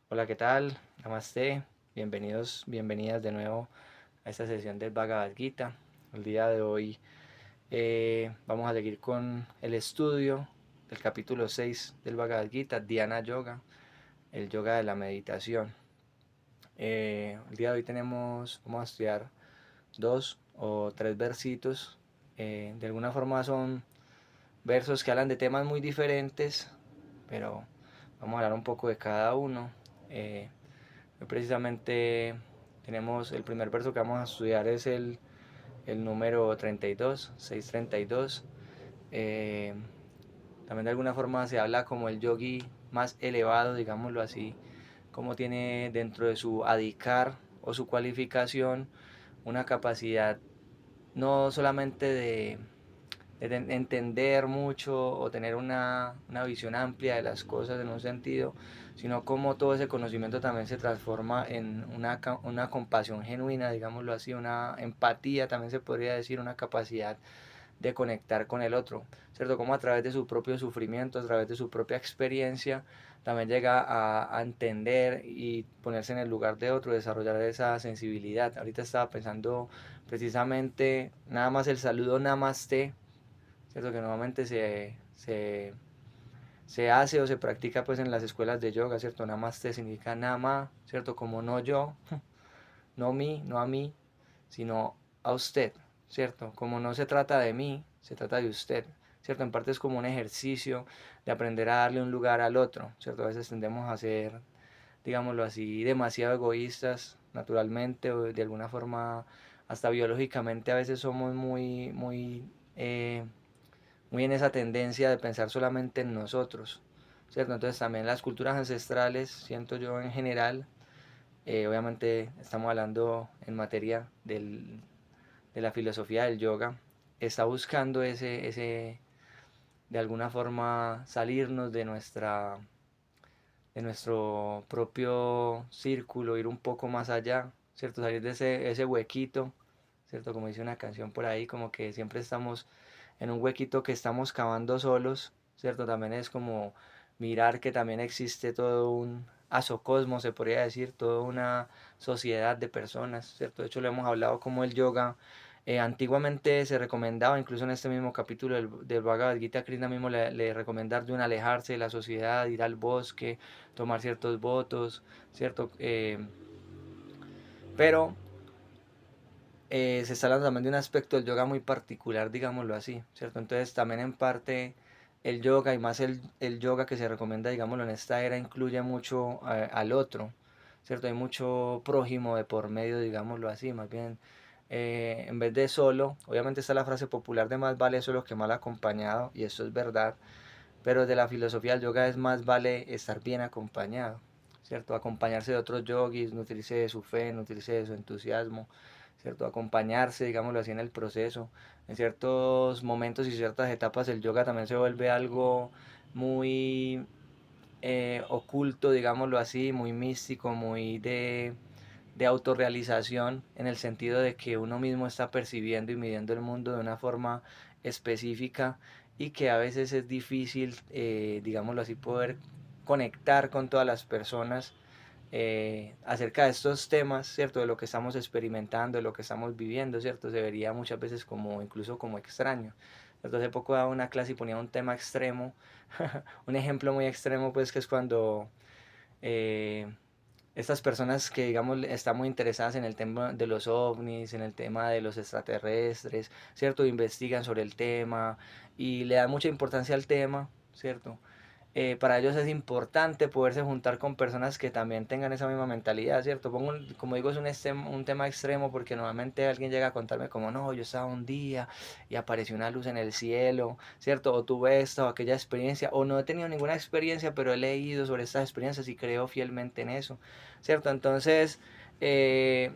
Hola, ¿qué tal? Namaste. Bienvenidos, bienvenidas de nuevo a esta sesión del Bhagavad Gita. El día de hoy vamos a seguir con el estudio del capítulo 6 del Bhagavad Gita, Dhyana Yoga, el yoga de la meditación. El día de hoy vamos a estudiar dos o tres versitos. De alguna forma son versos que hablan de temas muy diferentes, pero vamos a hablar un poco de cada uno. Eh, Precisamente tenemos el primer verso que vamos a estudiar es el número 32, 632. Eh, También de alguna forma se habla como el yogi más elevado, digámoslo así, como tiene dentro de su adhikar o su cualificación una capacidad no solamente de entender mucho o tener una visión amplia de las cosas en un sentido, sino cómo todo ese conocimiento también se transforma en una compasión genuina, digámoslo así, una empatía, también se podría decir, una capacidad de conectar con el otro, ¿cierto? Como a través de su propio sufrimiento, a través de su propia experiencia, también llega a entender y ponerse en el lugar de otro, desarrollar esa sensibilidad. Ahorita estaba pensando precisamente, nada más el saludo namaste, ¿cierto? Que normalmente se hace o se practica pues en las escuelas de yoga, ¿cierto? Namaste significa nama, ¿cierto? Como no yo, no mí, no a mí, sino a usted, ¿cierto? Como no se trata de mí, se trata de usted, ¿cierto? En parte es como un ejercicio de aprender a darle un lugar al otro, ¿cierto? A veces tendemos a ser, digámoslo así, demasiado egoístas, naturalmente, o de alguna forma, hasta biológicamente a veces somos muy en esa tendencia de pensar solamente en nosotros, ¿cierto? Entonces también las culturas ancestrales, siento yo en general, obviamente estamos hablando en materia de la filosofía del yoga, está buscando de alguna forma salirnos de nuestro propio círculo, ir un poco más allá, ¿cierto? Salir de ese huequito, ¿cierto? Como dice una canción por ahí, como que siempre estamos en un huequito que estamos cavando solos, ¿cierto? También es como mirar que también existe todo un asocosmo, se podría decir, toda una sociedad de personas, ¿cierto? De hecho, lo hemos hablado como el yoga. Antiguamente se recomendaba, incluso en este mismo capítulo del Bhagavad Gita, Krishna mismo le recomendar de un alejarse de la sociedad, ir al bosque, tomar ciertos votos, ¿cierto? Pero se está hablando también de un aspecto del yoga muy particular, digámoslo así, ¿cierto? Entonces también en parte el yoga y más el yoga que se recomienda, digámoslo, en esta era incluye mucho al otro, ¿cierto? Hay mucho prójimo de por medio, digámoslo así, más bien en vez de solo, obviamente está la frase popular de más vale solo que mal acompañado, y eso es verdad, pero de la filosofía del yoga es más vale estar bien acompañado, ¿cierto? Acompañarse de otros yogis, nutrirse de su fe, nutrirse de su entusiasmo, ¿cierto? Acompañarse, digámoslo así, en el proceso. En ciertos momentos y ciertas etapas el yoga también se vuelve algo muy oculto, digámoslo así, muy místico, muy de autorrealización, en el sentido de que uno mismo está percibiendo y midiendo el mundo de una forma específica y que a veces es difícil, digámoslo así, poder conectar con todas las personas acerca de estos temas, ¿cierto? De lo que estamos experimentando, de lo que estamos viviendo, ¿cierto? Se vería muchas veces como, incluso como extraño. ¿Cierto? Hace poco daba una clase y ponía un tema extremo, un ejemplo muy extremo, pues, que es cuando eh, estas personas que, digamos, están muy interesadas en el tema de los ovnis, en el tema de los extraterrestres, ¿cierto? Investigan sobre el tema y le dan mucha importancia al tema, ¿cierto? Para ellos es importante poderse juntar con personas que también tengan esa misma mentalidad, ¿cierto? Como digo, es un tema extremo porque normalmente alguien llega a contarme como, no, yo estaba un día y apareció una luz en el cielo, ¿cierto? O tuve esta o aquella experiencia, o no he tenido ninguna experiencia, pero he leído sobre estas experiencias y creo fielmente en eso, ¿cierto? Entonces, eh,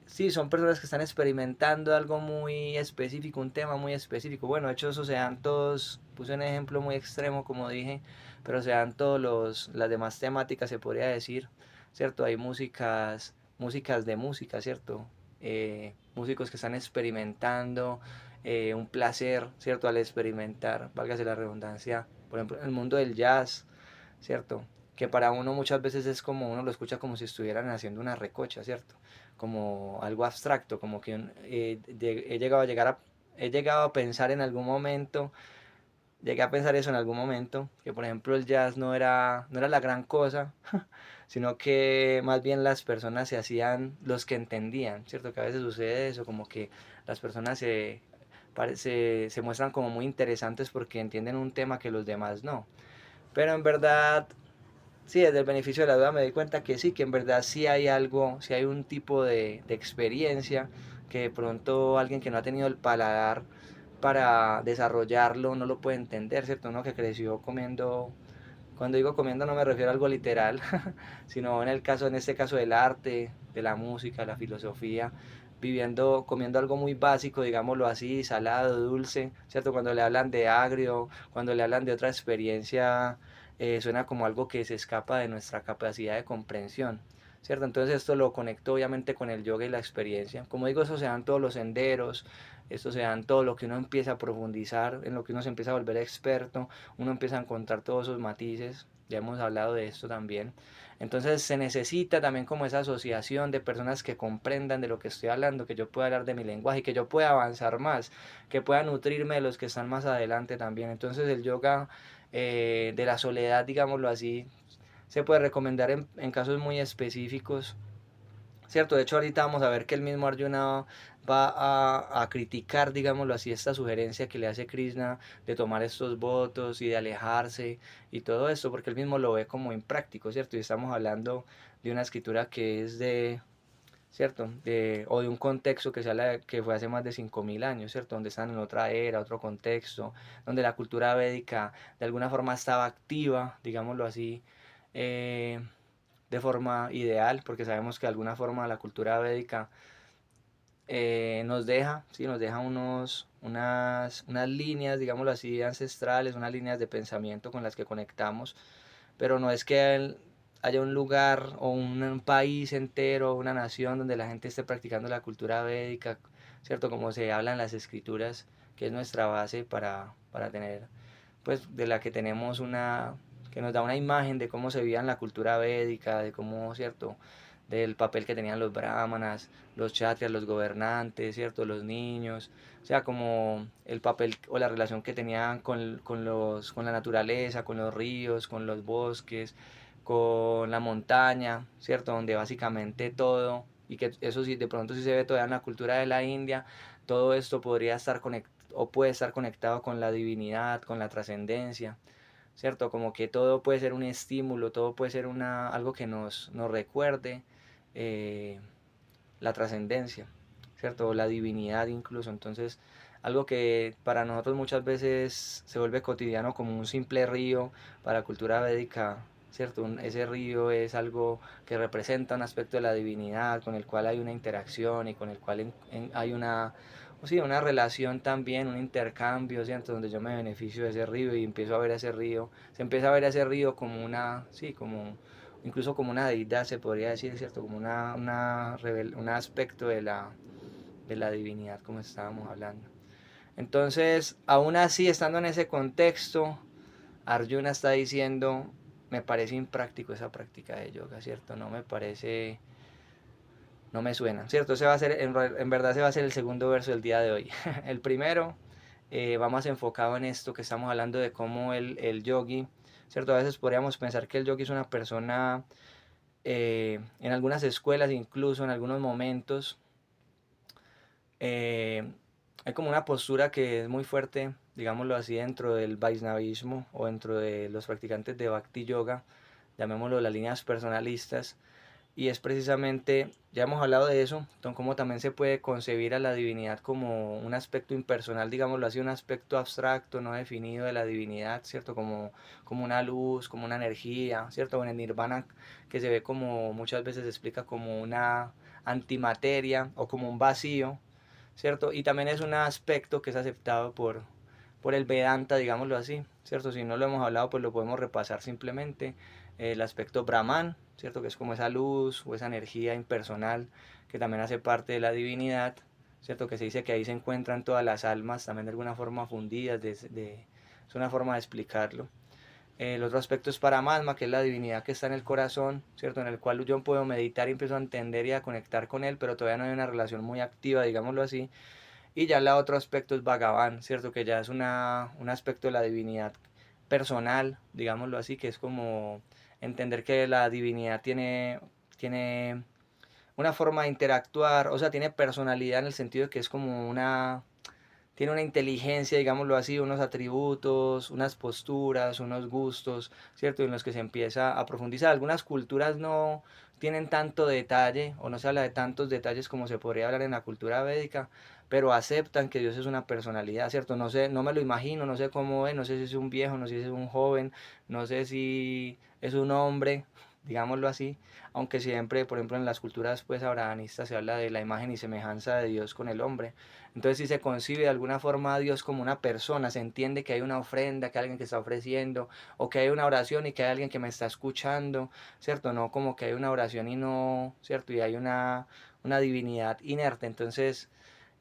sí, son personas que están experimentando algo muy específico, un tema muy específico. Bueno, de hecho, eso se dan todos, puse un ejemplo muy extremo, como dije, pero se dan las demás temáticas, se podría decir, ¿cierto? Hay músicas de música, ¿cierto? Músicos que están experimentando un placer, ¿cierto? Al experimentar, válgase la redundancia, por ejemplo, en el mundo del jazz, ¿cierto? que para uno muchas veces es como uno lo escucha como si estuvieran haciendo una recocha, ¿cierto? Como algo abstracto, como que he llegado a pensar en algún momento, llegué a pensar eso en algún momento, que por ejemplo el jazz no era la gran cosa, sino que más bien las personas se hacían los que entendían, ¿cierto? Que a veces sucede eso, como que las personas se muestran como muy interesantes porque entienden un tema que los demás no. Pero en verdad, sí, desde el beneficio de la duda me di cuenta que sí, que en verdad sí hay algo, sí hay un tipo de experiencia que de pronto alguien que no ha tenido el paladar para desarrollarlo no lo puede entender, ¿cierto? Uno que creció comiendo, cuando digo comiendo no me refiero a algo literal, sino en este caso del arte, de la música, la filosofía, viviendo, comiendo algo muy básico, digámoslo así, salado, dulce, ¿cierto? Cuando le hablan de agrio, cuando le hablan de otra experiencia, suena como algo que se escapa de nuestra capacidad de comprensión, ¿cierto? Entonces esto lo conecto obviamente con el yoga y la experiencia. Como digo, eso se dan todos los senderos, esto se dan todo lo que uno empieza a profundizar, en lo que uno se empieza a volver experto, uno empieza a encontrar todos esos matices, ya hemos hablado de esto también. Entonces se necesita también como esa asociación de personas que comprendan de lo que estoy hablando, que yo pueda hablar de mi lenguaje, que yo pueda avanzar más, que pueda nutrirme de los que están más adelante también. Entonces el yoga de la soledad, digámoslo así, se puede recomendar en casos muy específicos. Cierto, de hecho ahorita vamos a ver que el mismo Arjuna va a criticar, digámoslo así, esta sugerencia que le hace Krishna de tomar estos votos y de alejarse y todo esto, porque él mismo lo ve como impráctico, ¿cierto? Y estamos hablando de una escritura que es de, ¿cierto? O de un contexto que, que fue hace más de 5.000 años, ¿cierto? Donde están en otra era, otro contexto, donde la cultura védica de alguna forma estaba activa, digámoslo así, eh, de forma ideal, porque sabemos que de alguna forma la cultura védica nos deja, ¿sí? Nos deja unas líneas, digámoslo así, ancestrales, unas líneas de pensamiento con las que conectamos, pero no es que haya un lugar o un país entero, una nación donde la gente esté practicando la cultura védica, ¿cierto? Como se habla en las escrituras, que es nuestra base para tener, pues de la que tenemos que nos da una imagen de cómo se vivía en la cultura védica, de cómo, ¿cierto? Del papel que tenían los brahmanas, los kshatriyas, los gobernantes, ¿cierto? Los niños, o sea, como el papel o la relación que tenían con la naturaleza, con los ríos, con los bosques, con la montaña, ¿cierto? Donde básicamente todo, y que eso sí, de pronto sí se ve todavía en la cultura de la India, todo esto podría estar conectado o puede estar conectado con la divinidad, con la trascendencia, ¿cierto? Como que todo puede ser un estímulo, todo puede ser algo que nos recuerde eh, la trascendencia, ¿cierto? O la divinidad incluso. Entonces, algo que para nosotros muchas veces se vuelve cotidiano como un simple río, para la cultura védica, ¿cierto? Ese río es algo que representa un aspecto de la divinidad, con el cual hay una interacción y con el cual hay sí, una relación también, un intercambio, ¿cierto? Donde yo me beneficio de ese río y empiezo a ver ese río, se empieza a ver ese río como sí, como incluso como una deidad se podría decir, ¿cierto? Como un aspecto de la divinidad, como estábamos hablando. Entonces, aún así, estando en ese contexto, Arjuna está diciendo, me parece impráctico esa práctica de yoga, ¿cierto? No me parece, no me suena, ¿cierto? Ese va a ser, en verdad ese va a ser el segundo verso del día de hoy. El primero va más enfocado en esto que estamos hablando de cómo el yogi, ¿cierto? A veces podríamos pensar que el yogi es una persona en algunas escuelas, incluso en algunos momentos, eh, hay como una postura que es muy fuerte, digámoslo así, dentro del Vaishnavismo o dentro de los practicantes de Bhakti Yoga, llamémoslo las líneas personalistas, y es precisamente, ya hemos hablado de eso, cómo también se puede concebir a la divinidad como un aspecto impersonal, digámoslo así, un aspecto abstracto, no definido de la divinidad, ¿cierto? Como una luz, como una energía, ¿cierto? En el nirvana que se ve como muchas veces se explica como una antimateria o como un vacío, ¿cierto? Y también es un aspecto que es aceptado por el Vedanta, digámoslo así, ¿cierto? Si no lo hemos hablado, pues lo podemos repasar simplemente. El aspecto Brahman, ¿cierto? Que es como esa luz o esa energía impersonal que también hace parte de la divinidad, ¿cierto? Que se dice que ahí se encuentran todas las almas, también de alguna forma fundidas, es una forma de explicarlo. El otro aspecto es Paramatma, que es la divinidad que está en el corazón, ¿cierto? En el cual yo puedo meditar y empiezo a entender y a conectar con él, pero todavía no hay una relación muy activa, digámoslo así. Y ya el otro aspecto es Bhagavan, ¿cierto? Que ya es un aspecto de la divinidad personal, digámoslo así, que es como entender que la divinidad tiene una forma de interactuar, o sea, tiene personalidad en el sentido de que es como tiene una inteligencia, digámoslo así, unos atributos, unas posturas, unos gustos, ¿cierto? En los que se empieza a profundizar. Algunas culturas no tienen tanto detalle o no se habla de tantos detalles como se podría hablar en la cultura védica, pero aceptan que Dios es una personalidad, ¿cierto? No sé, no me lo imagino, no sé cómo es, no sé si es un viejo, no sé si es un joven, no sé si es un hombre, digámoslo así, aunque siempre, por ejemplo, en las culturas pues abrahanistas se habla de la imagen y semejanza de Dios con el hombre. Entonces, si se concibe de alguna forma a Dios como una persona, se entiende que hay una ofrenda, que hay alguien que está ofreciendo, o que hay una oración y que hay alguien que me está escuchando, ¿cierto? No como que hay una oración y no, ¿cierto? Y hay una divinidad inerte. Entonces,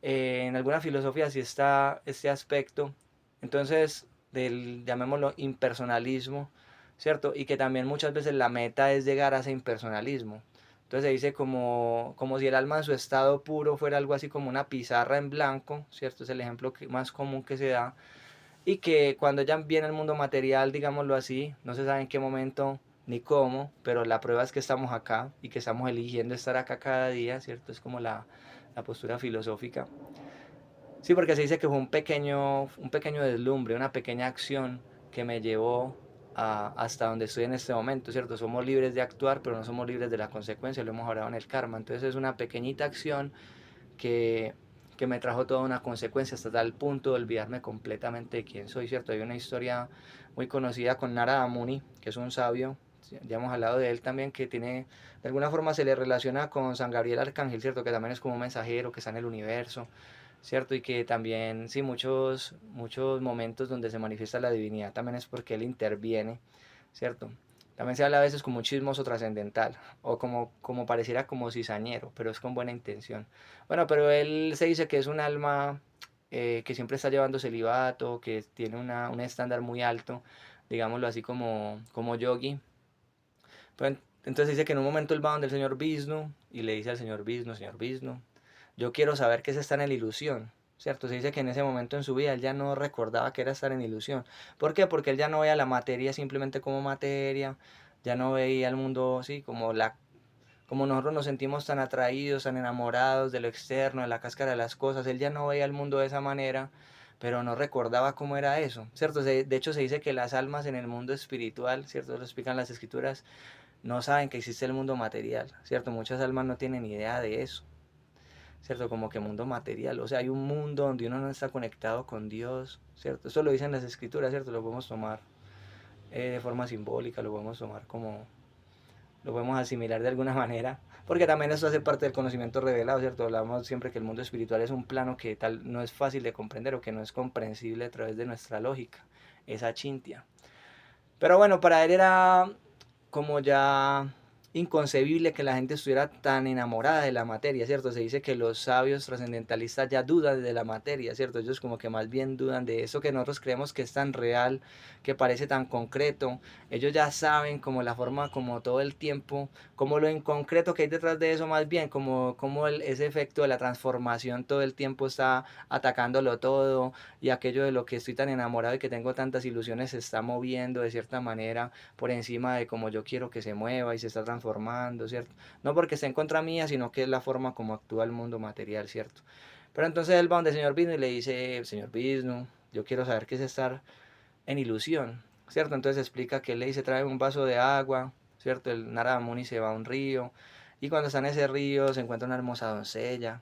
en alguna filosofía sí está este aspecto. Entonces, llamémoslo impersonalismo, ¿cierto? Y que también muchas veces la meta es llegar a ese impersonalismo. Entonces se dice como si el alma en su estado puro fuera algo así como una pizarra en blanco, ¿cierto? Es el ejemplo más común que se da. Y que cuando ya viene el mundo material, digámoslo así, no se sabe en qué momento ni cómo, pero la prueba es que estamos acá y que estamos eligiendo estar acá cada día, ¿cierto? Es como la postura filosófica. Sí, porque se dice que fue un pequeño deslumbre, una pequeña acción que me llevó hasta donde estoy en este momento, ¿cierto? Somos libres de actuar, pero no somos libres de la consecuencia, lo hemos hablado en el karma. Entonces es una pequeñita acción que, que me trajo toda una consecuencia hasta tal punto de olvidarme completamente de quién soy, ¿cierto? Hay una historia muy conocida con Narada Muni, que es un sabio, ya hemos hablado de él también, que tiene, de alguna forma se le relaciona con San Gabriel Arcángel, ¿cierto? Que también es como un mensajero que está en el universo, ¿cierto? Y que también, sí, muchos momentos donde se manifiesta la divinidad también es porque él interviene, ¿cierto? También se habla a veces como un chismoso trascendental o como pareciera como cizañero, pero es con buena intención. Bueno, pero él se dice que es un alma que siempre está llevando celibato, que tiene un estándar muy alto, digámoslo así como yogi. Pero entonces dice que en un momento él va donde el señor Vishnu y le dice al señor Vishnu, yo quiero saber qué es estar en ilusión, ¿cierto? Se dice que en ese momento en su vida él ya no recordaba que era estar en ilusión. ¿Por qué? Porque él ya no veía la materia simplemente como materia, ya no veía el mundo, sí, como nosotros nos sentimos tan atraídos, tan enamorados de lo externo, de la cáscara de las cosas, él ya no veía el mundo de esa manera, pero no recordaba cómo era eso, ¿cierto? De hecho se dice que las almas en el mundo espiritual, ¿cierto? Lo explican las escrituras, no saben que existe el mundo material, ¿cierto? Muchas almas no tienen idea de eso, ¿cierto? Como que mundo material, o sea, hay un mundo donde uno no está conectado con Dios, ¿cierto? Eso lo dicen las escrituras, ¿cierto? Lo podemos tomar de forma simbólica, lo podemos tomar lo podemos asimilar de alguna manera, porque también eso hace parte del conocimiento revelado, ¿cierto? Hablamos siempre que el mundo espiritual es un plano que tal no es fácil de comprender o que no es comprensible a través de nuestra lógica, esa chintia. Pero bueno, para él era como ya inconcebible que la gente estuviera tan enamorada de la materia, ¿cierto? Se dice que los sabios trascendentalistas ya dudan de la materia, ¿cierto? Ellos como que más bien dudan de eso que nosotros creemos que es tan real, que parece tan concreto. Ellos ya saben como la forma, como todo el tiempo, como lo inconcreto que hay detrás de eso más bien, como ese efecto de la transformación todo el tiempo está atacándolo todo y aquello de lo que estoy tan enamorado y que tengo tantas ilusiones se está moviendo de cierta manera por encima de como yo quiero que se mueva y se está transformando, ¿cierto? No porque esté en contra mía, sino que es la forma como actúa el mundo material, ¿cierto? Pero entonces él va donde el señor Vishnu y le dice, señor Vishnu, yo quiero saber qué es estar en ilusión, ¿cierto? Entonces explica que él le dice, trae un vaso de agua, ¿cierto? El Narada Muni se va a un río y cuando está en ese río se encuentra una hermosa doncella,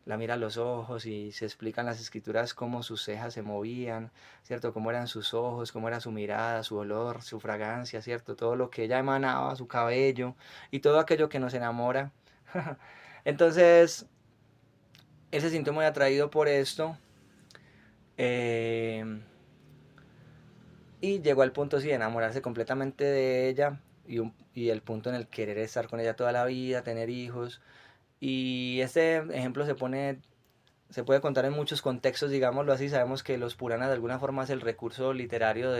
la mira a los ojos y se explican las escrituras cómo sus cejas se movían, ¿cierto? Cómo eran sus ojos, cómo era su mirada, su olor, su fragancia, ¿cierto? Todo lo que ella emanaba, su cabello y todo aquello que nos enamora. Entonces, él se sintió muy atraído por esto eh, y llegó al punto sí, de enamorarse completamente de ella y el punto en el querer estar con ella toda la vida, tener hijos. Y este ejemplo se puede contar en muchos contextos, digámoslo así. Sabemos que los Puranas de alguna forma es el recurso literario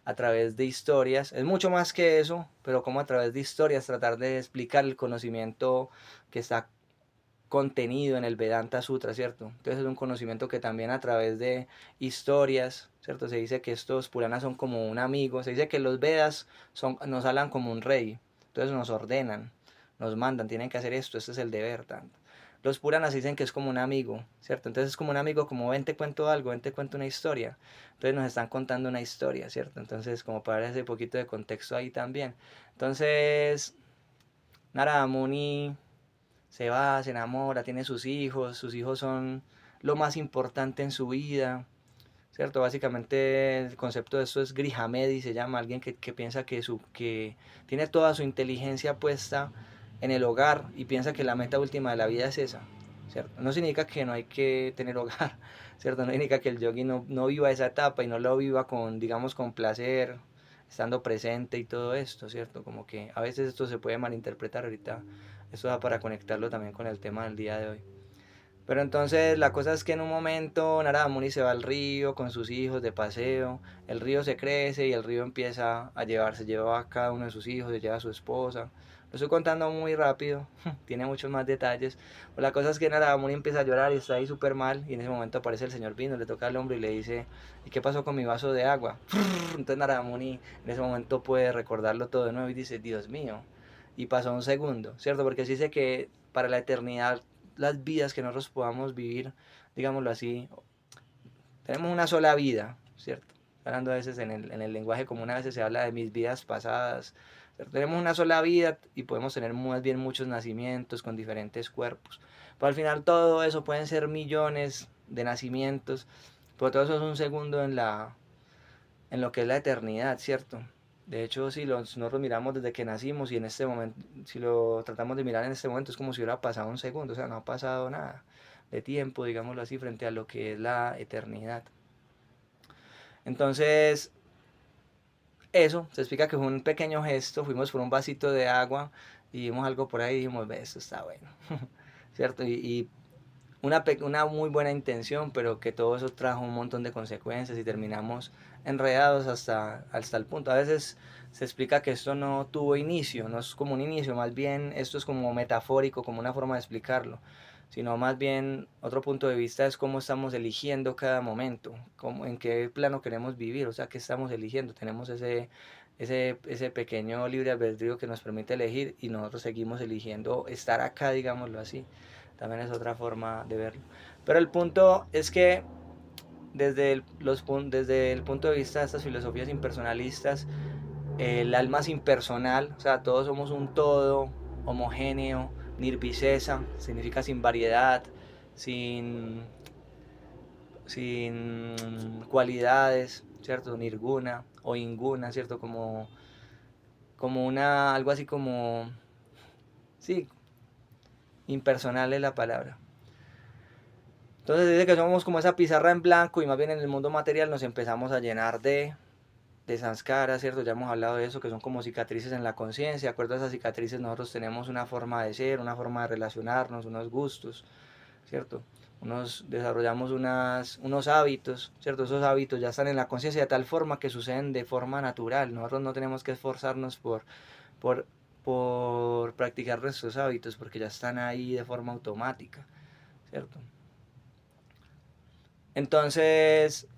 a través de historias. Es mucho más que eso, pero como a través de historias tratar de explicar el conocimiento que está contenido en el Vedanta Sutra, ¿cierto? Entonces es un conocimiento que también a través de historias, ¿cierto? Se dice que estos Puranas son como un amigo, se dice que los Vedas nos hablan como un rey, entonces nos ordenan, nos mandan, tienen que hacer esto, este es el deber, tanto. Los Puranas dicen que es como un amigo, ¿cierto? Entonces es como un amigo, como ven te cuento algo, ven te cuento una historia. Entonces nos están contando una historia, ¿cierto? Entonces como para ese poquito de contexto ahí también. Entonces, Narada Muni se va, se enamora, tiene sus hijos son lo más importante en su vida, ¿cierto? Básicamente el concepto de esto es Grihamedi, se llama, alguien que piensa que tiene toda su inteligencia puesta en el hogar y piensa que la meta última de la vida es esa, ¿cierto? No significa que no hay que tener hogar, ¿cierto? No significa que el yogi no viva esa etapa y no lo viva con, digamos, con placer, estando presente y todo esto, ¿cierto? Como que a veces esto se puede malinterpretar ahorita, esto da para conectarlo también con el tema del día de hoy. Pero entonces la cosa es que en un momento Narada Muni se va al río con sus hijos de paseo, el río se crece y el río empieza a llevarse, lleva a cada uno de sus hijos, se lleva a su esposa. Lo estoy contando muy rápido, tiene muchos más detalles. Pero la cosa es que Narada Muni empieza a llorar y está ahí súper mal y en ese momento aparece el señor Vino, le toca el hombro y le dice, ¿y qué pasó con mi vaso de agua? Entonces Narada Muni en ese momento puede recordarlo todo de nuevo y dice, Dios mío, y pasó un segundo, ¿cierto? Porque se dice que para la eternidad las vidas que nosotros podamos vivir, digámoslo así, tenemos una sola vida, ¿cierto? Hablando a veces en el lenguaje común, a veces se habla de mis vidas pasadas, ¿cierto? Tenemos una sola vida y podemos tener más bien muchos nacimientos con diferentes cuerpos. Pero al final todo eso pueden ser millones de nacimientos, pero todo eso es un segundo en lo que es la eternidad, ¿cierto? De hecho, si nosotros miramos desde que nacimos y en este momento, si lo tratamos de mirar en este momento, es como si hubiera pasado un segundo, o sea, no ha pasado nada de tiempo, digámoslo así, frente a lo que es la eternidad. Entonces, eso se explica que fue un pequeño gesto, fuimos por un vasito de agua y vimos algo por ahí y dijimos, ve, esto está bueno, ¿cierto? Y una muy buena intención, pero que todo eso trajo un montón de consecuencias y terminamos enredados hasta el punto. A veces se explica que esto no tuvo inicio, no es como un inicio, más bien esto es como metafórico, como una forma de explicarlo, sino más bien otro punto de vista es cómo estamos eligiendo cada momento, cómo, en qué plano queremos vivir, o sea, qué estamos eligiendo. Tenemos ese pequeño libre albedrío que nos permite elegir y nosotros seguimos eligiendo estar acá, digámoslo así. También es otra forma de verlo. Pero el punto es que desde el punto de vista de estas filosofías impersonalistas, el alma es impersonal, o sea, todos somos un todo homogéneo, nirvisesa, significa sin variedad, sin, sin cualidades, ¿cierto? Nirguna o inguna, ¿cierto? Como una, algo así como, sí, impersonal es la palabra. Entonces dice que somos como esa pizarra en blanco y más bien en el mundo material nos empezamos a llenar de sanskaras, ¿cierto? Ya hemos hablado de eso, que son como cicatrices en la conciencia. De acuerdo a esas cicatrices nosotros tenemos una forma de ser, una forma de relacionarnos, unos gustos, ¿cierto? Desarrollamos unos hábitos, ¿cierto? Esos hábitos ya están en la conciencia de tal forma que suceden de forma natural. Nosotros no tenemos que esforzarnos por, por practicar nuestros hábitos porque ya están ahí de forma automática, ¿cierto? Entonces,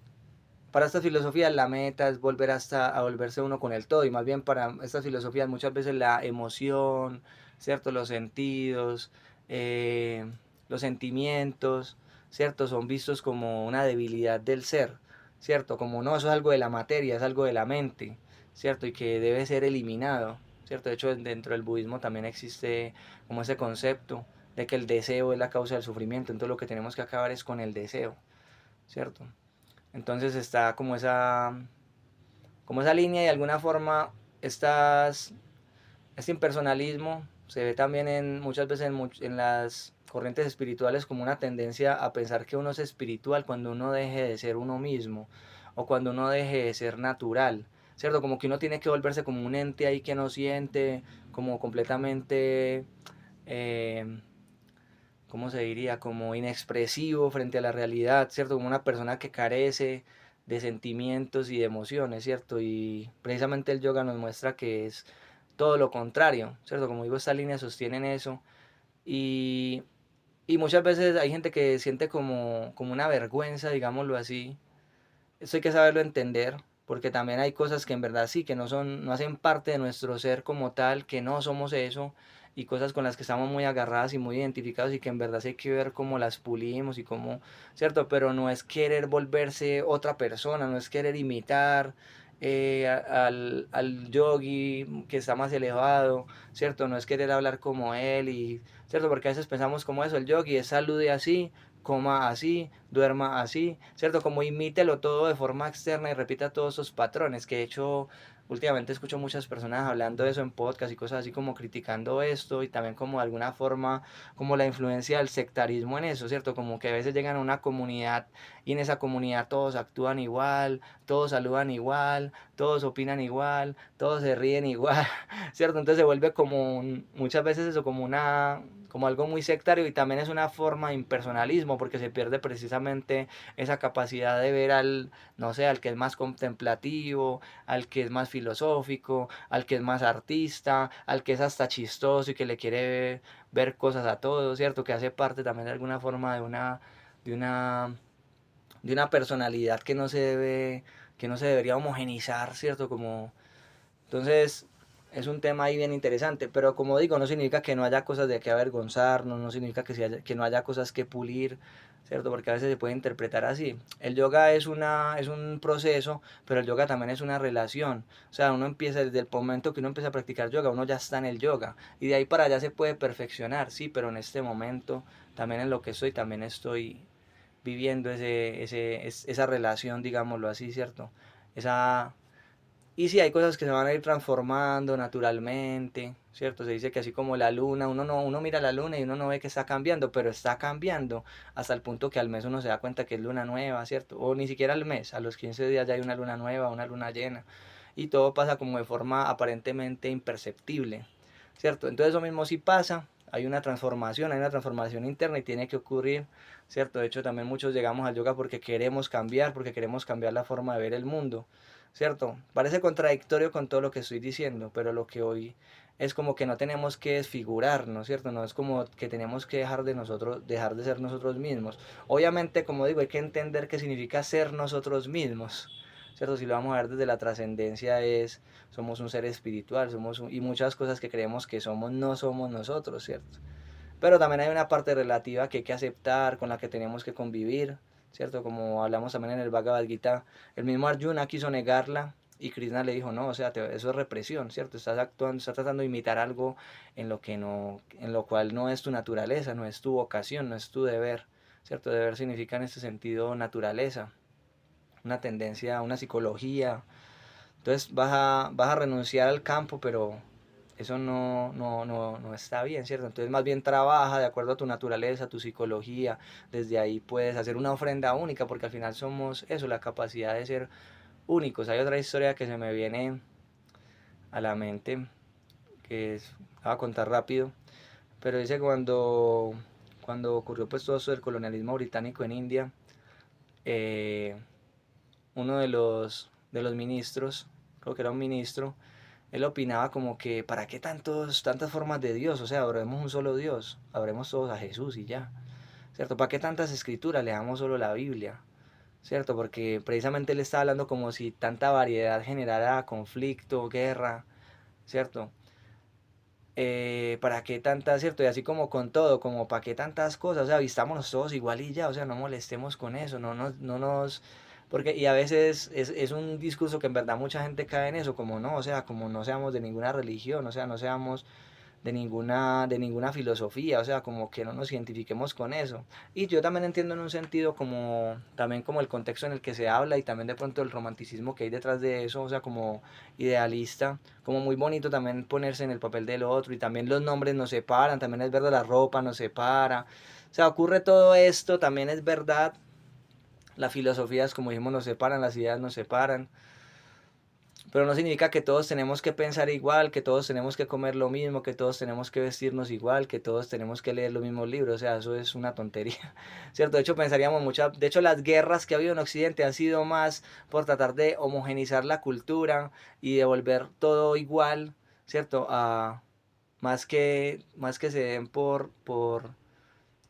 para estas filosofías la meta es volver hasta a volverse uno con el todo y más bien para estas filosofías muchas veces la emoción, ¿cierto? Los sentidos, los sentimientos, ¿cierto? Son vistos como una debilidad del ser, ¿cierto? Como no, eso es algo de la materia, es algo de la mente, ¿cierto? Y que debe ser eliminado, ¿cierto? De hecho, dentro del budismo también existe como ese concepto de que el deseo es la causa del sufrimiento, entonces lo que tenemos que acabar es con el deseo, ¿cierto? Entonces está como esa línea y de alguna forma este impersonalismo se ve también muchas veces en las corrientes espirituales como una tendencia a pensar que uno es espiritual cuando uno deje de ser uno mismo o cuando uno deje de ser natural, ¿cierto? Como que uno tiene que volverse como un ente ahí que no siente, como completamente, eh, ¿cómo se diría? Como inexpresivo frente a la realidad, ¿cierto? Como una persona que carece de sentimientos y de emociones, ¿cierto? Y precisamente el yoga nos muestra que es todo lo contrario, ¿cierto? Como digo, estas líneas sostienen eso. Y, y muchas veces hay gente que siente como una vergüenza, digámoslo así. Eso hay que saberlo entender, porque también hay cosas que en verdad sí, que no son, no hacen parte de nuestro ser como tal, que no somos eso, y cosas con las que estamos muy agarradas y muy identificados y que en verdad sí hay que ver cómo las pulimos y cómo, ¿cierto? Pero no es querer volverse otra persona, no es querer imitar al yogi que está más elevado, ¿cierto? No es querer hablar como él y, ¿cierto? Porque a veces pensamos como eso, el yogi es salude así, coma así, duerma así, ¿cierto? Como imítelo todo de forma externa y repita todos esos patrones, que de hecho últimamente escucho muchas personas hablando de eso en podcast y cosas así como criticando esto y también como de alguna forma como la influencia del sectarismo en eso, ¿cierto? Como que a veces llegan a una comunidad y en esa comunidad todos actúan igual, todos saludan igual, todos opinan igual, todos se ríen igual, ¿cierto? Entonces se vuelve como muchas veces eso como como algo muy sectario y también es una forma de impersonalismo porque se pierde precisamente esa capacidad de ver al, no sé, al que es más contemplativo, al que es más filosófico, al que es más artista, al que es hasta chistoso y que le quiere ver cosas a todo, ¿cierto? Que hace parte también de alguna forma de una, de una personalidad que no se debería homogenizar, ¿cierto? Como, entonces, es un tema ahí bien interesante, pero como digo, no significa que no haya cosas de que avergonzarnos, no significa que no haya cosas que pulir, ¿cierto? Porque a veces se puede interpretar así. El yoga es un proceso, pero el yoga también es una relación. O sea, uno empieza desde el momento que uno empieza a practicar yoga, uno ya está en el yoga. Y de ahí para allá se puede perfeccionar, sí, pero en este momento, también en lo que soy, también estoy viviendo esa relación, digámoslo así, ¿cierto? Esa, y sí, hay cosas que se van a ir transformando naturalmente, ¿cierto? Se dice que así como la luna, uno mira la luna y uno no ve que está cambiando, pero está cambiando hasta el punto que al mes uno se da cuenta que es luna nueva, ¿cierto? O ni siquiera al mes, a los 15 días ya hay una luna nueva, una luna llena. Y todo pasa como de forma aparentemente imperceptible, ¿cierto? Entonces eso mismo sí pasa, hay una transformación interna y tiene que ocurrir, ¿cierto? De hecho también muchos llegamos al yoga porque queremos cambiar la forma de ver el mundo. ¿Cierto? Parece contradictorio con todo lo que estoy diciendo, pero lo que hoy es como que no tenemos que desfigurarnos, ¿cierto? No es como que tenemos que dejar de ser nosotros mismos. Obviamente, como digo, hay que entender qué significa ser nosotros mismos, ¿cierto? Si lo vamos a ver desde la trascendencia somos un ser espiritual, y muchas cosas que creemos que somos no somos nosotros, ¿cierto? Pero también hay una parte relativa que hay que aceptar, con la que tenemos que convivir, ¿cierto? Como hablamos también en el Bhagavad Gita, el mismo Arjuna quiso negarla y Krishna le dijo, no, o sea, eso es represión, ¿cierto? Estás actuando, estás tratando de imitar algo en lo que no, en lo cual no es tu naturaleza, no es tu vocación, no es tu deber, ¿cierto? Deber significa en este sentido naturaleza, una tendencia, una psicología. Entonces vas a renunciar al campo, pero eso no está bien, ¿cierto? Entonces más bien trabaja de acuerdo a tu naturaleza, a tu psicología, desde ahí puedes hacer una ofrenda única, porque al final somos eso, la capacidad de ser únicos. Hay otra historia que se me viene a la mente, la voy a contar rápido, pero dice cuando ocurrió pues todo eso del colonialismo británico en India, eh, uno de los ministros, creo que era un ministro, él opinaba como que, ¿para qué tantas formas de Dios? O sea, adoremos un solo Dios, adoremos todos a Jesús y ya, ¿cierto? ¿Para qué tantas escrituras? Leamos solo la Biblia, ¿cierto? Porque precisamente él estaba hablando como si tanta variedad generara conflicto, guerra, ¿cierto? ¿Para qué tantas, cierto? Y así como con todo, como para qué tantas cosas, o sea, vistámonos todos igual y ya, o sea, no molestemos con eso, no nos, porque, y a veces es un discurso que en verdad mucha gente cae en eso, como no, o sea, como no seamos de ninguna religión, o sea, no seamos de ninguna filosofía, o sea, como que no nos identifiquemos con eso. Y yo también entiendo en un sentido como, también como el contexto en el que se habla y también de pronto el romanticismo que hay detrás de eso, o sea, como idealista, como muy bonito también ponerse en el papel del otro y también los nombres nos separan, también es verdad la ropa nos separa, o sea, ocurre todo esto, también es verdad, las filosofías como dijimos nos separan, las ideas nos separan, Pero no significa que todos tenemos que pensar igual, que todos tenemos que comer lo mismo, que todos tenemos que vestirnos igual, que todos tenemos que leer los mismos libros. O sea, eso es una tontería, ¿cierto? De hecho, pensaríamos muchas... De hecho, las guerras que ha habido en Occidente han sido más por tratar de homogenizar la cultura y de volver todo igual, ¿cierto? Más que se den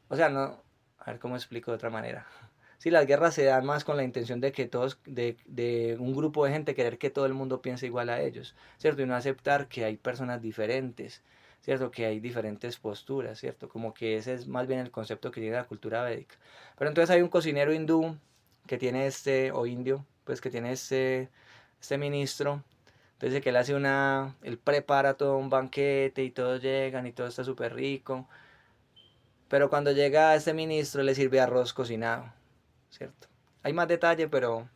o sea, no... A ver cómo explico de otra manera. Sí, las guerras se dan más con la intención de que todos, de un grupo de gente querer que todo el mundo piense igual a ellos, ¿cierto? Y no aceptar que hay personas diferentes, ¿cierto? Que hay diferentes posturas, ¿cierto? Como que ese es más bien el concepto que tiene la cultura védica. Pero entonces hay un cocinero hindú que tiene o indio, pues que tiene este ministro. Entonces que él hace él prepara todo un banquete y todos llegan y todo está súper rico. Pero cuando llega este ministro le sirve arroz cocinado, ¿cierto? Hay más detalle, pero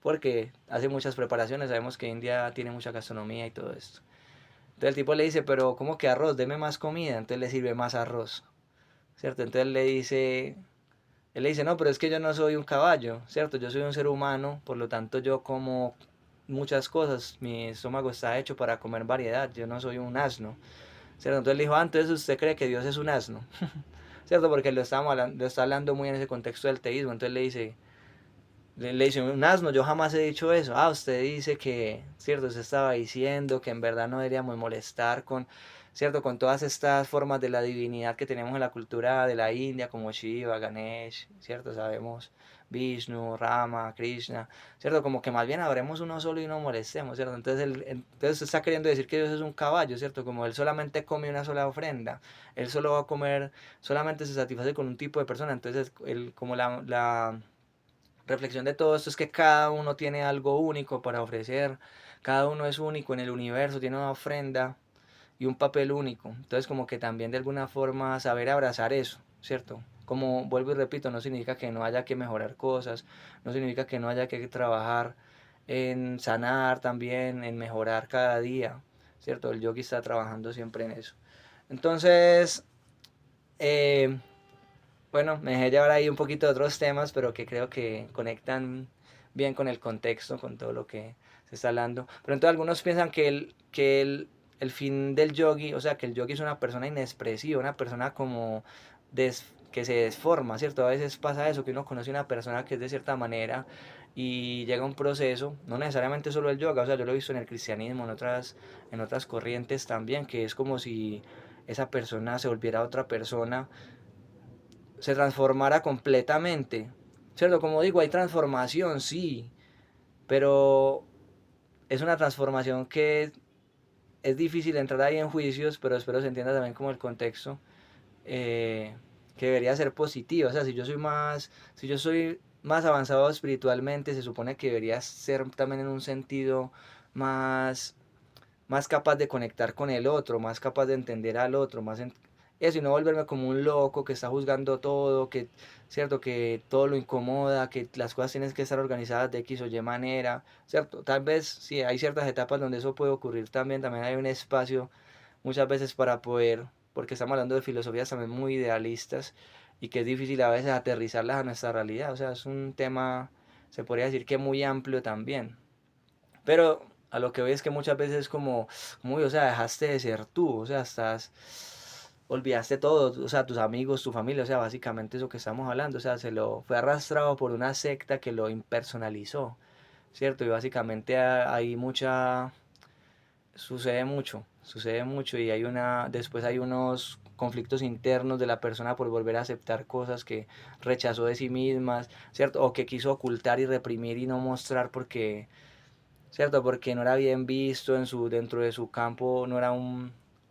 porque hace muchas preparaciones, sabemos que India tiene mucha gastronomía y todo esto. Entonces el tipo le dice, pero ¿cómo que arroz? Deme más comida. Entonces le sirve más arroz, ¿cierto? Entonces él le dice, no, pero es que yo no soy un caballo, ¿cierto? Yo soy un ser humano, por lo tanto yo como muchas cosas, mi estómago está hecho para comer variedad, yo no soy un asno, ¿cierto? Entonces le dijo, entonces usted cree que Dios es un asno, ¿cierto? Porque lo está hablando muy en ese contexto del teísmo, entonces le dice, un asno, yo jamás he dicho eso. Ah, usted dice que, cierto, usted estaba diciendo que en verdad no deberíamos molestar cierto, con todas estas formas de la divinidad que tenemos en la cultura de la India, como Shiva, Ganesh, cierto, sabemos, Vishnu, Rama, Krishna, cierto, como que más bien habremos uno solo y no molestemos, cierto. Entonces está queriendo decir que Dios es un caballo, cierto, como él solamente come una sola ofrenda, él solo va a comer, solamente se satisface con un tipo de persona, entonces él, como la reflexión de todo esto es que cada uno tiene algo único para ofrecer, cada uno es único en el universo, tiene una ofrenda y un papel único. Entonces como que también de alguna forma saber abrazar eso, ¿cierto? Como vuelvo y repito, no significa que no haya que mejorar cosas, no significa que no haya que trabajar en sanar también, en mejorar cada día, ¿cierto? El yogi está trabajando siempre en eso. Entonces, eh, bueno, me dejé llevar ahí un poquito de otros temas, pero que creo que conectan bien con el contexto, con todo lo que se está hablando. Pero entonces algunos piensan el fin del yogi, o sea, que el yogi es una persona inexpresiva, una persona como que se desforma, ¿cierto? A veces pasa eso, que uno conoce a una persona que es de cierta manera y llega un proceso, no necesariamente solo el yoga, o sea, yo lo he visto en el cristianismo, en otras corrientes también, que es como si esa persona se volviera otra persona, se transformara completamente. ¿Cierto? Como digo, hay transformación, sí, pero es una transformación que es difícil entrar ahí en juicios, pero espero se entienda también como el contexto, eh, que debería ser positivo. O sea, si yo soy más avanzado espiritualmente, se supone que debería ser también en un sentido más más capaz de conectar con el otro, más capaz de entender al otro, eso y no volverme como un loco que está juzgando todo, que cierto que todo lo incomoda, que las cosas tienen que estar organizadas de X o Y manera, cierto, tal vez sí hay ciertas etapas donde eso puede ocurrir también hay un espacio muchas veces para poder, porque estamos hablando de filosofías también muy idealistas y que es difícil a veces aterrizarlas a nuestra realidad, o sea, es un tema, se podría decir que muy amplio también. Pero a lo que ves que muchas veces es como, o sea, dejaste de ser tú, o sea, olvidaste todo, o sea, tus amigos, tu familia, o sea, básicamente eso que estamos hablando, o sea, se lo fue arrastrado por una secta que lo impersonalizó, ¿cierto? Y básicamente hay sucede mucho y después hay unos conflictos internos de la persona por volver a aceptar cosas que rechazó de sí mismas, ¿cierto? O que quiso ocultar y reprimir y no mostrar ¿cierto? Porque no era bien visto dentro de su campo, no era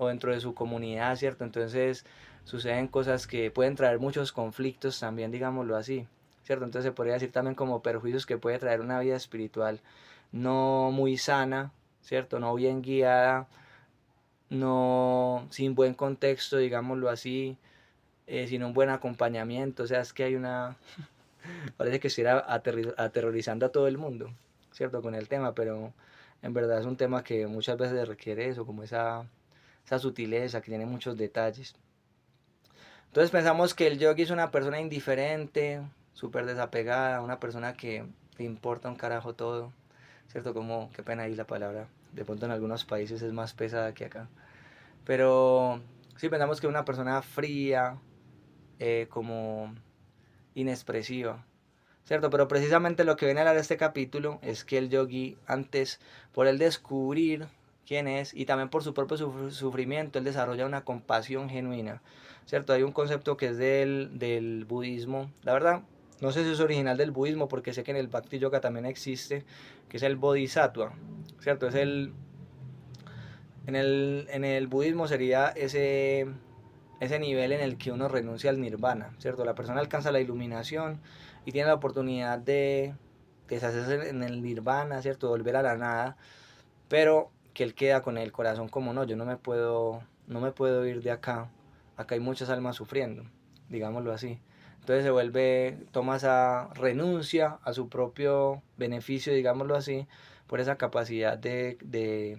o dentro de su comunidad, ¿cierto? Entonces suceden cosas que pueden traer muchos conflictos también, digámoslo así, ¿cierto? Entonces se podría decir también como perjuicios que puede traer una vida espiritual no muy sana, ¿cierto? No bien guiada, no sin buen contexto, digámoslo así, sin un buen acompañamiento, o sea, es que parece que estuviera aterrorizando a todo el mundo, ¿cierto? Con el tema, pero en verdad es un tema que muchas veces requiere eso, como esa sutileza, que tiene muchos detalles. Entonces pensamos que el yogi es una persona indiferente, súper desapegada, una persona que le importa un carajo todo, ¿cierto? Como, qué pena ahí la palabra, de pronto en algunos países es más pesada que acá. Pero sí pensamos que una persona fría, como inexpresiva, ¿cierto? Pero precisamente lo que viene a hablar este capítulo es que el yogi, antes, por él descubrir quién es y también por su propio sufrimiento, él desarrolla una compasión genuina, ¿cierto? Hay un concepto que es del budismo, la verdad, no sé si es original del budismo porque sé que en el Bhakti Yoga también existe, que es el bodhisattva, ¿cierto? En el budismo sería ese nivel en el que uno renuncia al nirvana, ¿cierto? La persona alcanza la iluminación y tiene la oportunidad de deshacerse en el nirvana, ¿cierto? Volver a la nada, pero que él queda con el corazón como no, yo no me puedo ir de acá, acá hay muchas almas sufriendo, digámoslo así. Entonces toma esa renuncia a su propio beneficio, digámoslo así, por esa capacidad de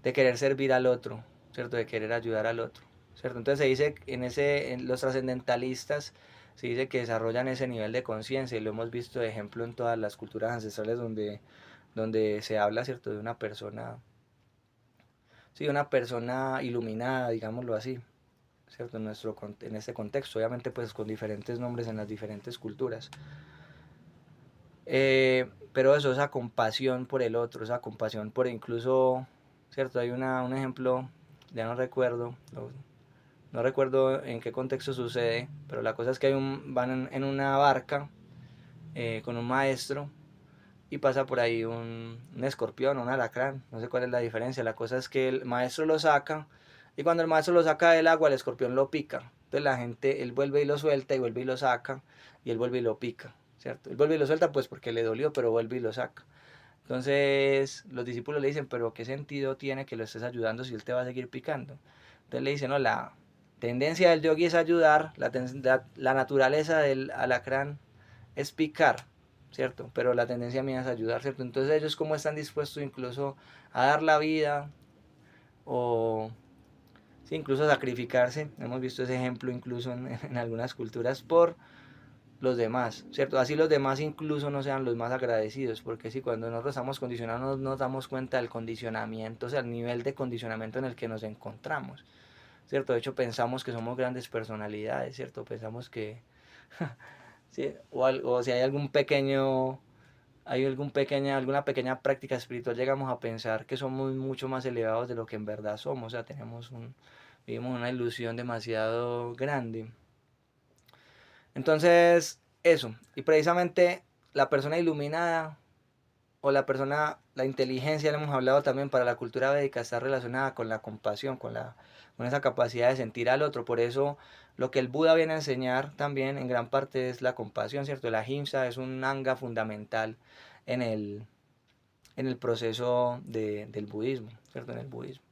querer servir al otro, ¿cierto? De querer ayudar al otro, ¿cierto? Entonces se dice, en los trascendentalistas, se dice que desarrollan ese nivel de conciencia y lo hemos visto de ejemplo en todas las culturas ancestrales donde se habla, ¿cierto? De una persona, sí, una persona iluminada, digámoslo así, ¿cierto? En este contexto, obviamente pues con diferentes nombres en las diferentes culturas. Pero eso, esa compasión por el otro, esa compasión por incluso, ¿cierto? Hay un ejemplo, ya no recuerdo en qué contexto sucede, pero la cosa es que van en una barca con un maestro y pasa por ahí un escorpión, un alacrán, no sé cuál es la diferencia, la cosa es que el maestro lo saca y cuando el maestro lo saca del agua el escorpión lo pica, entonces la gente, él vuelve y lo suelta y vuelve y lo saca y él vuelve y lo pica, ¿cierto? Él vuelve y lo suelta pues porque le dolió, pero vuelve y lo saca. Entonces los discípulos le dicen, pero ¿qué sentido tiene que lo estés ayudando si él te va a seguir picando? Entonces le dicen, no, la tendencia del yogi es ayudar, la naturaleza del alacrán es picar, ¿cierto? Pero la tendencia mía es ayudar, ¿cierto? Entonces ellos como están dispuestos incluso a dar la vida o sí, incluso a sacrificarse, hemos visto ese ejemplo incluso en algunas culturas por los demás, ¿cierto? Así los demás incluso no sean los más agradecidos, porque si cuando nosotros estamos condicionados nos damos cuenta del condicionamiento, o sea, el nivel de condicionamiento en el que nos encontramos, ¿cierto? De hecho pensamos que somos grandes personalidades, ¿cierto? Pensamos que, sí, o si hay alguna pequeña práctica espiritual, llegamos a pensar que somos mucho más elevados de lo que en verdad somos, o sea, vivimos una ilusión demasiado grande. Entonces, eso. Y precisamente la persona iluminada o la inteligencia, le hemos hablado también para la cultura védica, está relacionada con la compasión, con esa capacidad de sentir al otro. Por eso lo que el Buda viene a enseñar también en gran parte es la compasión, ¿cierto? La ahimsa es un anga fundamental en el proceso del budismo, ¿cierto? En el budismo.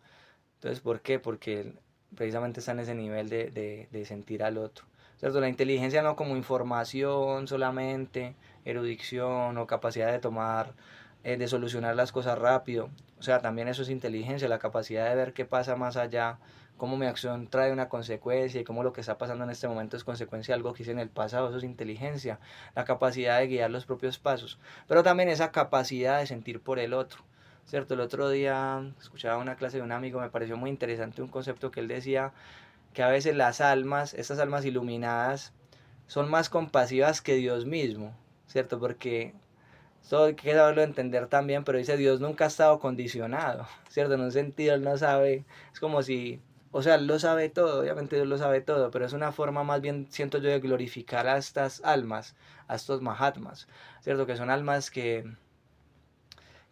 Entonces, ¿por qué? Porque precisamente está en ese nivel de sentir al otro. ¿Cierto? La inteligencia no como información solamente, erudición o capacidad de tomar, de solucionar las cosas rápido. O sea, también eso es inteligencia, la capacidad de ver qué pasa más allá, cómo mi acción trae una consecuencia y cómo lo que está pasando en este momento es consecuencia de algo que hice en el pasado, eso es inteligencia, la capacidad de guiar los propios pasos, pero también esa capacidad de sentir por el otro. ¿Cierto? El otro día escuchaba una clase de un amigo, me pareció muy interesante un concepto que él decía que a veces estas almas iluminadas, son más compasivas que Dios mismo, ¿cierto? Porque esto hay que saberlo entender también, pero dice Dios nunca ha estado condicionado, ¿cierto? En un sentido él no sabe, es como si, o sea, él lo sabe todo, obviamente Dios lo sabe todo, pero es una forma más bien, siento yo, de glorificar a estas almas, a estos mahatmas, ¿cierto? Que son almas que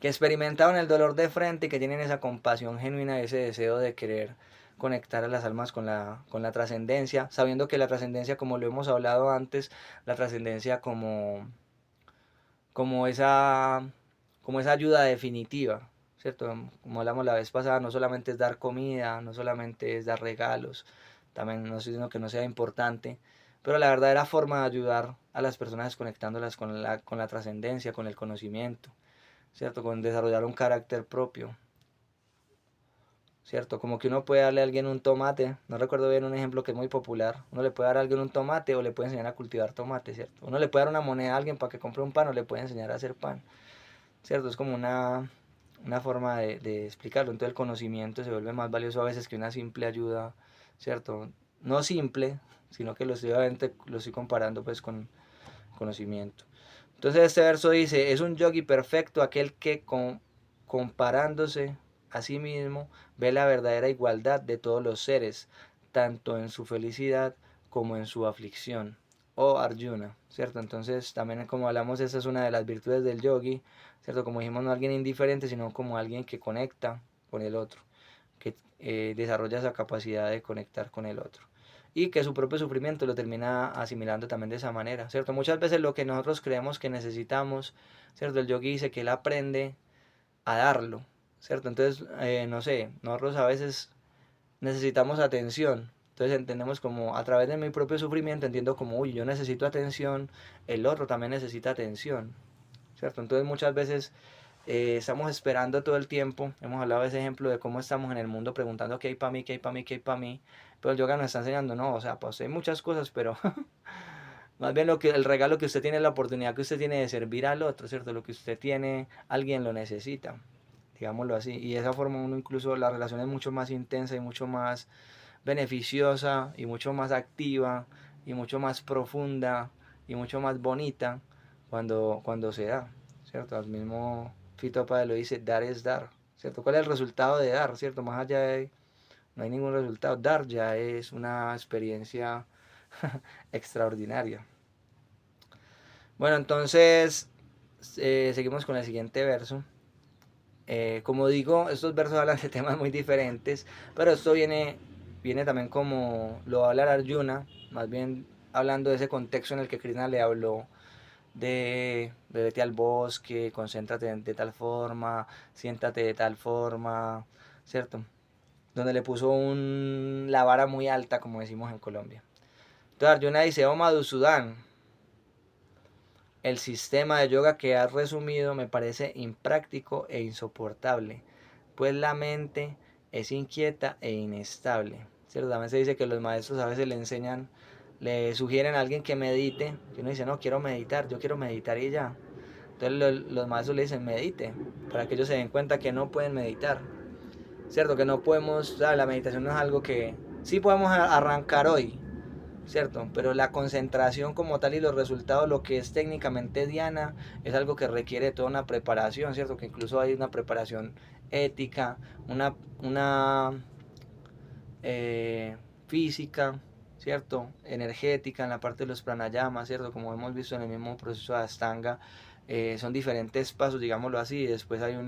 experimentaron el dolor de frente y que tienen esa compasión genuina, ese deseo de querer conectar a las almas con la trascendencia, sabiendo que la trascendencia, como lo hemos hablado antes, la trascendencia como esa, como esa ayuda definitiva, ¿cierto? Como hablamos la vez pasada, no solamente es dar comida, no solamente es dar regalos, también no estoy diciendo que no sea importante, pero la verdadera forma de ayudar a las personas es conectándolas con la trascendencia, con el conocimiento, ¿cierto? Con desarrollar un carácter propio, ¿cierto? Como que uno puede darle a alguien un tomate, no recuerdo bien un ejemplo que es muy popular, uno le puede dar a alguien un tomate o le puede enseñar a cultivar tomate, ¿cierto? Uno le puede dar una moneda a alguien para que compre un pan o le puede enseñar a hacer pan. ¿cierto? Es como una forma de explicarlo. Entonces el conocimiento se vuelve más valioso a veces que una simple ayuda, ¿cierto? No simple, sino que obviamente lo estoy comparando pues con conocimiento. Entonces este verso dice, es un yogi perfecto aquel que comparándose a sí mismo ve la verdadera igualdad de todos los seres, tanto en su felicidad como en su aflicción. O Arjuna, ¿cierto? Entonces también como hablamos, esa es una de las virtudes del yogi, ¿cierto? Como dijimos, no alguien indiferente, sino como alguien que conecta con el otro, que desarrolla esa capacidad de conectar con el otro y que su propio sufrimiento lo termina asimilando también de esa manera, ¿cierto? Muchas veces lo que nosotros creemos que necesitamos, ¿cierto? El yogi dice que él aprende a darlo, ¿cierto? Entonces, no sé, nosotros a veces necesitamos atención, entonces entendemos como a través de mi propio sufrimiento entiendo como, uy, yo necesito atención, el otro también necesita atención, ¿cierto? Entonces muchas veces estamos esperando todo el tiempo. Hemos hablado de ese ejemplo de cómo estamos en el mundo preguntando qué hay para mí, qué hay para mí, qué hay para mí. Pero el yoga nos está enseñando, no, o sea, pues hay muchas cosas, pero más bien el regalo que usted tiene, la oportunidad que usted tiene de servir al otro, ¿cierto? Lo que usted tiene, alguien lo necesita, digámoslo así. Y de esa forma uno incluso la relación es mucho más intensa y mucho más beneficiosa y mucho más activa y mucho más profunda y mucho más bonita cuando se da, ¿cierto? Al mismo Fito Páez lo dice, dar es dar, ¿cierto? ¿Cuál es el resultado de dar, ¿cierto? Más allá de, no hay ningún resultado, dar ya es una experiencia extraordinaria. Bueno, entonces seguimos con el siguiente verso. Como digo, estos versos hablan de temas muy diferentes, pero esto viene también como lo va a hablar Arjuna, más bien hablando de ese contexto en el que Krishna le habló de vete al bosque, concéntrate de tal forma, siéntate de tal forma, ¿cierto? Donde le puso la vara muy alta, como decimos en Colombia. Entonces Arjuna dice, oh Madhusudan, el sistema de yoga que has resumido me parece impráctico e insoportable, pues la mente es inquieta e inestable. ¿Cierto? También se dice que los maestros a veces le enseñan, le sugieren a alguien que medite, que uno dice, no, quiero meditar, yo quiero meditar y ya. Entonces los maestros le dicen, medite, para que ellos se den cuenta que no pueden meditar. ¿Cierto? Que no podemos, o sea, la meditación no es algo que sí podemos arrancar hoy, ¿cierto? Pero la concentración como tal y los resultados, lo que es técnicamente Diana, es algo que requiere toda una preparación, ¿cierto? Que incluso hay una preparación ética, una física, ¿cierto? Energética en la parte de los pranayamas, ¿cierto? Como hemos visto en el mismo proceso de Astanga, son diferentes pasos, digámoslo así, y después hay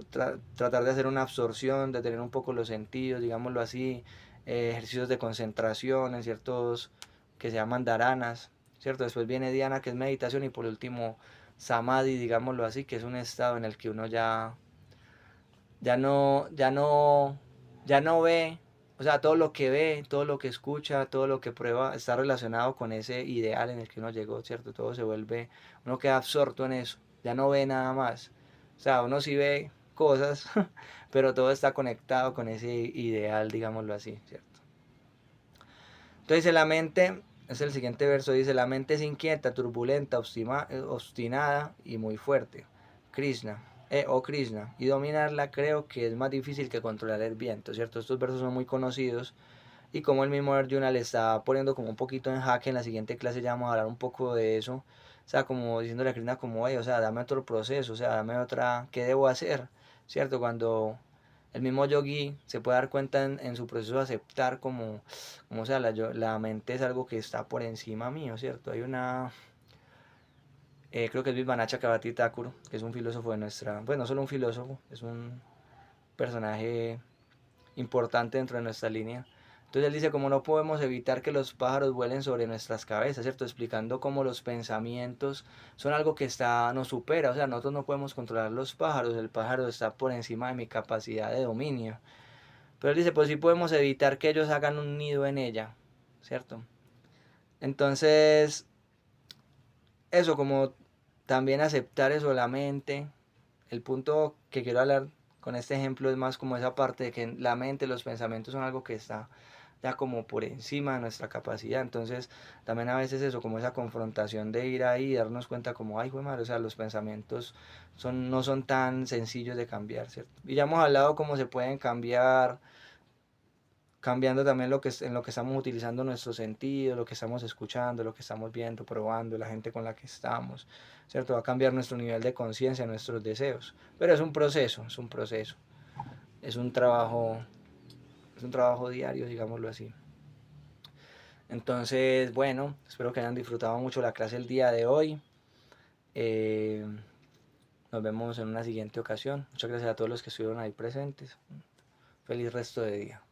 tratar de hacer una absorción, de tener un poco los sentidos, digámoslo así, ejercicios de concentración en ciertos que se llaman dharanas, ¿cierto? Después viene dhyana, que es meditación, y por último samadhi, digámoslo así, que es un estado en el que uno ya no, ya no, ya no ve, o sea, todo lo que ve, todo lo que escucha, todo lo que prueba está relacionado con ese ideal en el que uno llegó, ¿cierto? Todo se vuelve, uno queda absorto en eso, ya no ve nada más. O sea, uno sí ve cosas, pero todo está conectado con ese ideal, digámoslo así, ¿cierto? Entonces la mente, es el siguiente verso, dice, la mente es inquieta, turbulenta, obstinada y muy fuerte. Krishna, Krishna, y dominarla creo que es más difícil que controlar el viento, ¿cierto? Estos versos son muy conocidos y como el mismo Arjuna le está poniendo como un poquito en jaque, en la siguiente clase ya vamos a hablar un poco de eso, o sea, como diciéndole a Krishna como, o sea, dame otro proceso, o sea, dame otra, ¿qué debo hacer? ¿Cierto? Cuando el mismo yogi se puede dar cuenta en su proceso de aceptar como o sea, la mente es algo que está por encima mío, ¿cierto? Hay creo que es Vivana Chakrabarti Thakur, que es un filósofo de nuestra, pues no solo un filósofo, es un personaje importante dentro de nuestra línea. Entonces él dice, como no podemos evitar que los pájaros vuelen sobre nuestras cabezas, ¿cierto? Explicando cómo los pensamientos son algo que nos supera, o sea, nosotros no podemos controlar los pájaros, el pájaro está por encima de mi capacidad de dominio. Pero él dice, pues sí podemos evitar que ellos hagan un nido en ella, ¿cierto? Entonces, eso, como también aceptar eso, la mente. El punto que quiero hablar con este ejemplo es más como esa parte de que la mente, los pensamientos son algo que está ya como por encima de nuestra capacidad. Entonces también a veces eso, como esa confrontación de ir ahí y darnos cuenta como, ay, güey, madre, o sea, los pensamientos no son tan sencillos de cambiar, ¿cierto? Y ya hemos hablado cómo se pueden cambiar, cambiando también en lo que estamos utilizando nuestros sentidos, lo que estamos escuchando, lo que estamos viendo, probando, la gente con la que estamos, ¿cierto? Va a cambiar nuestro nivel de conciencia, nuestros deseos. Pero es un proceso, es un proceso, es un trabajo, es un trabajo diario, digámoslo así. Entonces, bueno, espero que hayan disfrutado mucho la clase el día de hoy. Eh, Nos vemos en una siguiente ocasión. Muchas gracias a todos los que estuvieron ahí presentes. Feliz resto de día.